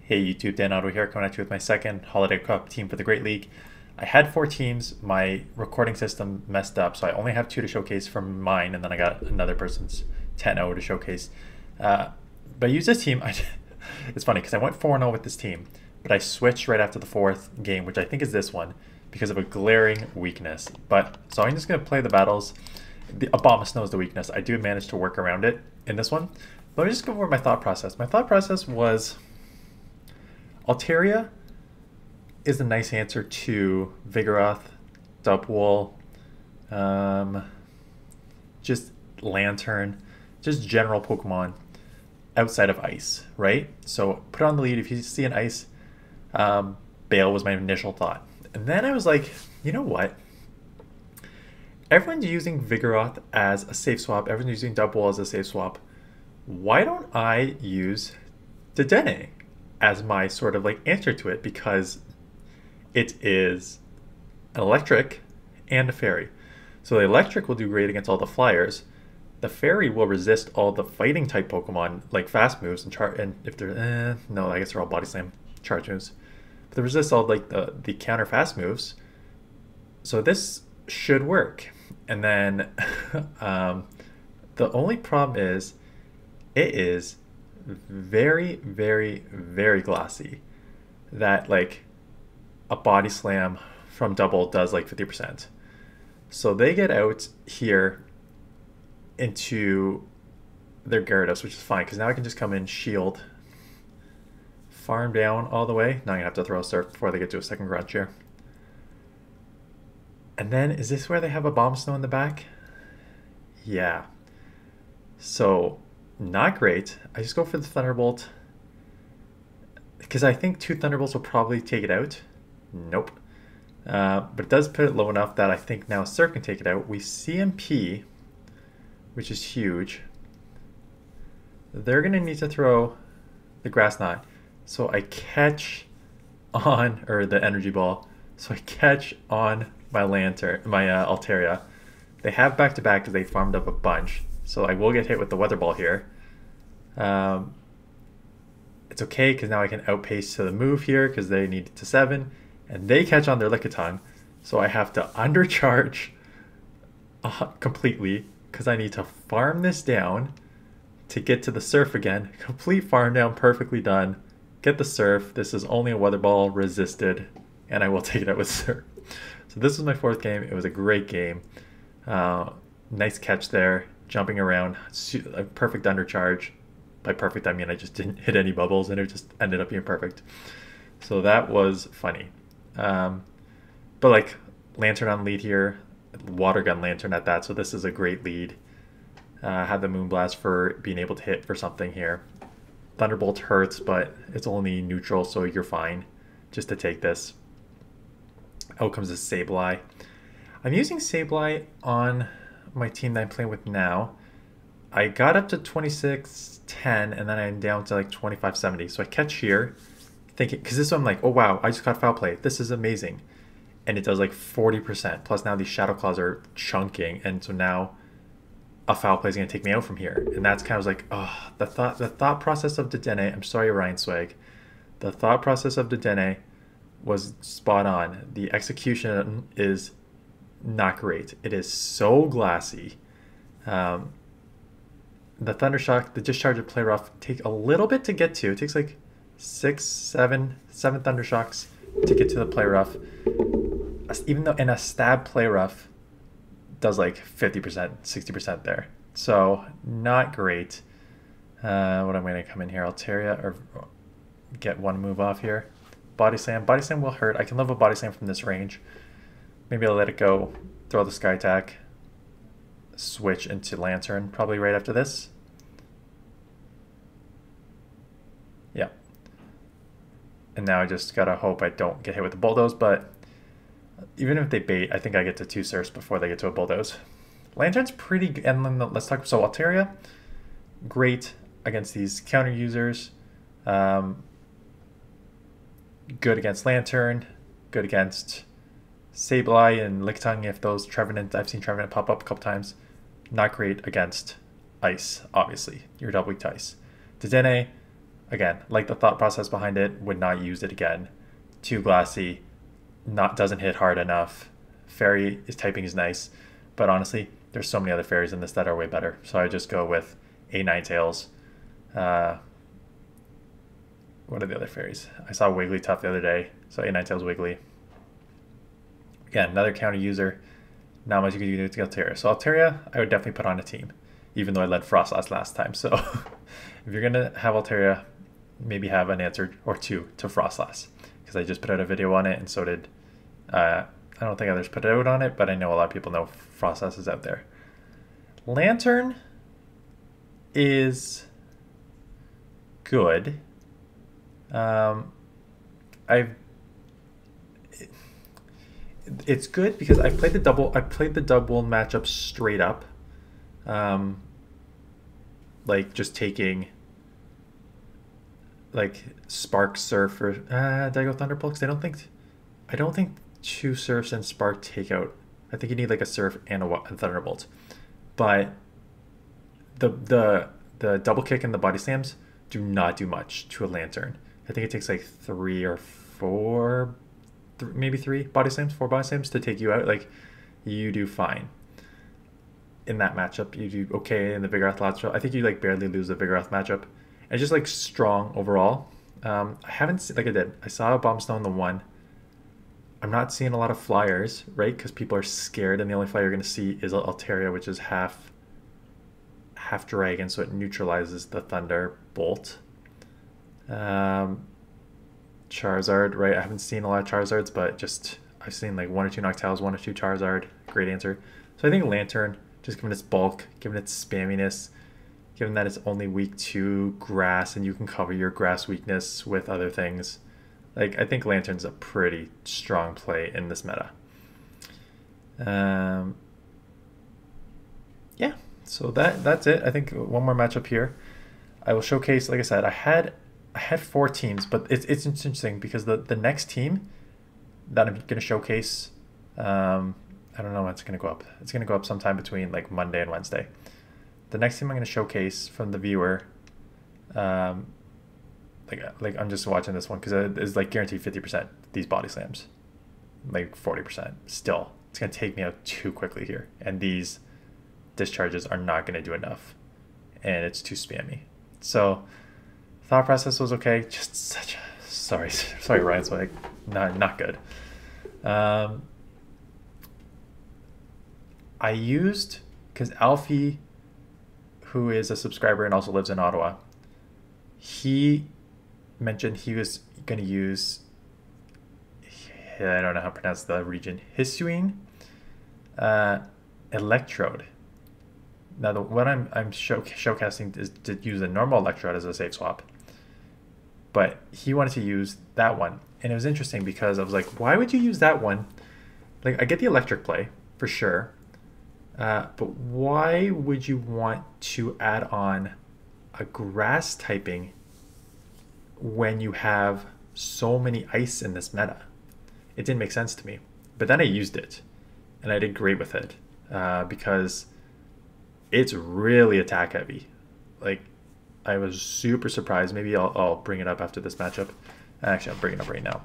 Hey YouTube, Dan Otto here, coming at you with my second Holiday Cup team for the Great League. I had four teams. My recording system messed up, so I only have two to showcase from mine, and then I got another person's 10-0 to showcase. But I used this team. It's funny because I went 4-0 with this team, but I switched right after the fourth game, which I think is this one, because of a glaring weakness. But so I'm just going to play the battles. The Abomasnow is the weakness. I do manage to work around it in this one. Let me just go over my thought process. My thought process was Altaria is a nice answer to Vigoroth, Dubwool, just Lantern, just general Pokemon outside of Ice, right? So put on the lead if you see an Ice. Bale was my initial thought. And then I was like, you know what? Everyone's using Vigoroth as a safe swap. Everyone's using Dubwool as a safe swap. Why don't I use Dedenne as my sort of like answer to it, because it is an electric and a fairy. So the electric will do great against all the flyers. The fairy will resist all the fighting type Pokemon like fast moves and if they're no, I guess they're all body slam charge moves. But they resist all like the counter fast moves. So this should work. And then the only problem is it is very, very, very glassy. That like a body slam from Double does like 50%. So they get out here into their Gyarados, which is fine because now I can just come in, shield, farm down all the way. Now I'm gonna have to throw a surf before they get to a second Grudge here. And then is this where they have a Abomasnow in the back? Yeah. So not great. I just go for the Thunderbolt because I think two Thunderbolts will probably take it out. Nope. But it does put it low enough that I think now Surf can take it out. We CMP, which is huge. They're going to need to throw the Grass Knot. So I catch on, or the Energy Ball. So I catch on my Lantern, my Altaria. They have back-to-back because they farmed up a bunch. So I will get hit with the Weather Ball here. It's okay because now I can outpace to the move here because they need it to 7. And they catch on their Lickitung. So I have to undercharge completely because I need to farm this down to get to the Surf again. Complete farm down, perfectly done. Get the Surf. This is only a Weather Ball resisted. And I will take it out with Surf. So this was my fourth game. It was a great game. Nice catch there. Jumping around, a perfect undercharge. By perfect, I mean I just didn't hit any bubbles and it just ended up being perfect. So that was funny. But like Lantern on lead here, Water Gun Lantern at that, so this is a great lead. Had the Moonblast for being able to hit for something here. Thunderbolt hurts, but it's only neutral, so you're fine just to take this. Out comes a Sableye. I'm using Sableye on my team that I'm playing with now. I got up to 2610 and then I'm down to like 2570. So I catch here thinking, because this one I'm like, oh wow, I just got Foul Play. This is amazing. And it does like 40%. Plus now these Shadow Claws are chunking. And so now a Foul Play is going to take me out from here. And that's kind of like, oh, the thought process of Dedenne, I'm sorry, Ryan Swag. The thought process of Dedenne was spot on. The execution is not great. It is so glassy. The Thundershock, the Discharge of Play Rough take a little bit to get to. It takes like 7 Thundershocks to get to the Play Rough. Even though in a Stab Play Rough does like 50%, 60% there. So not great. What I'm going to come in here, Altaria, or get one move off here. Body Slam. Body Slam will hurt. I can level Body Slam from this range. Maybe I'll let it go, throw the Sky Attack, switch into Lantern probably right after this. Yeah. And now I just gotta hope I don't get hit with the Bulldoze, but even if they bait, I think I get to 2 Surfs before they get to a Bulldoze. Lantern's pretty good, and then let's talk, so Altaria, great against these counter users. Good against Lantern, good against Sableye and Lickitung if those Trevenant, I've seen Trevenant pop up a couple times. Not great against Ice, obviously. You're double weak to Ice. Dedenne, again, like the thought process behind it, would not use it again. Too glassy, doesn't hit hard enough. Fairy is typing is nice, but honestly, there's so many other fairies in this that are way better. So I just go with a Ninetales. What are the other fairies? I saw Wigglytuff the other day, so a Ninetales Wiggly. Again, another counter user. Not much you can do to Altaria. So Altaria, I would definitely put on a team, even though I led Frostlass last time. So if you're gonna have Altaria, maybe have an answer or two to Frostlass, because I just put out a video on it, and so did I don't think others put it out on it, but I know a lot of people know Frostlass is out there. Lantern is good. It's good because I played the double matchup straight up. Like just taking like Spark Surf or did I go Thunderbolt? Because I don't think two Surfs and Spark take out. I think you need like a Surf and a Thunderbolt. But the double kick and the body slams do not do much to a Lantern. I think it takes like 3 or 4, maybe 3 body slams, 4 body slams to take you out. Like, you do fine in that matchup. You do okay in the Vigoroth matchup. I think you like barely lose the Vigoroth matchup. And just like strong overall. I haven't seen, like I did. I saw a Bombstone the 1. I'm not seeing a lot of flyers, right? Because people are scared, and the only flyer you're going to see is Altaria, which is half dragon, so it neutralizes the Thunderbolt. Charizard, right? I haven't seen a lot of Charizards, but just I've seen like 1 or 2 Noctowls, 1 or 2 Charizard. Great answer. So I think Lantern, just given its bulk, given its spamminess, given that it's only weak to grass and you can cover your grass weakness with other things, like I think Lantern's a pretty strong play in this meta. Yeah, so that's it. I think one more matchup here. I will showcase, like I said, I had 4 teams, but it's interesting because the next team that I'm going to showcase, I don't know when it's going to go up. It's going to go up sometime between like Monday and Wednesday. The next team I'm going to showcase from the viewer, like I'm just watching this one because it's like guaranteed 50% these body slams, like 40%. Still, it's going to take me out too quickly here, and these discharges are not going to do enough, and it's too spammy. So thought process was okay. Just such a sorry Ryan. So like not good. I used, because Alfie, who is a subscriber and also lives in Ottawa, he mentioned he was going to use, I don't know how to pronounce the region, Hisuian Electrode. Now the what I'm showcasing is to use a normal Electrode as a safe swap, but he wanted to use that one, and it was interesting because I was like, why would you use that one? Like, I get the electric play for sure, but why would you want to add on a grass typing when you have so many ice in this meta? It didn't make sense to me. But then I used it, and I did great with it because it's really attack heavy. Like, I was super surprised. Maybe I'll bring it up after this matchup. Actually, I'll bring it up right now.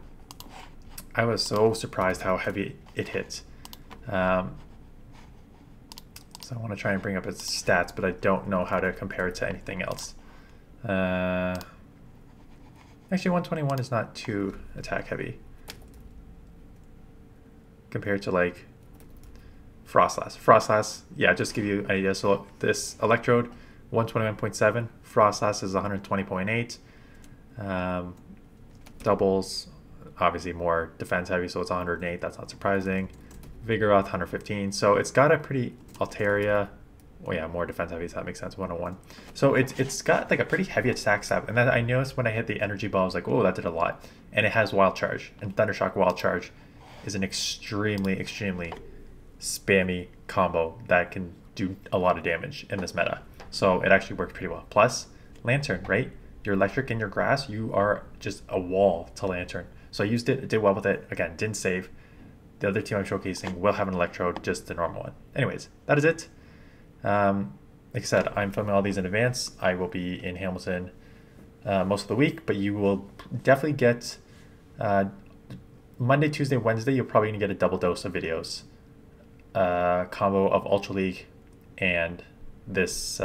I was so surprised how heavy it hits. So I want to try and bring up its stats, but I don't know how to compare it to anything else. Actually, 121 is not too attack heavy compared to like Frostlass. Frostlass, yeah, just give you an idea. So this Electrode, 121.7. Frostlass is 120.8. Doubles, obviously more defense heavy, so it's 108. That's not surprising. Vigoroth, 115. So it's got a pretty Altaria. Well, yeah, more defense heavy, so that makes sense. 101. So it's got like a pretty heavy attack stab. And then I noticed when I hit the energy ball, I was like, oh, that did a lot. And it has Wild Charge. And Thundershock Wild Charge is an extremely, extremely spammy combo that can do a lot of damage in this meta. So it actually worked pretty well. Plus, Lantern, right? Your electric and your grass, you are just a wall to Lantern. So I used it, did well with it. Again, didn't save. The other team I'm showcasing will have an Electrode, just the normal one. Anyways, that is it. Like I said, I'm filming all these in advance. I will be in Hamilton most of the week, but you will definitely get Monday, Tuesday, Wednesday. You're probably gonna get a double dose of videos, combo of Ultra League and this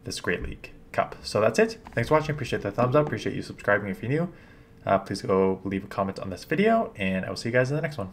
this Great League Cup. So that's it. Thanks for watching. Appreciate the thumbs up. Appreciate you subscribing if you're new. Please go leave a comment on this video, and I will see you guys in the next one.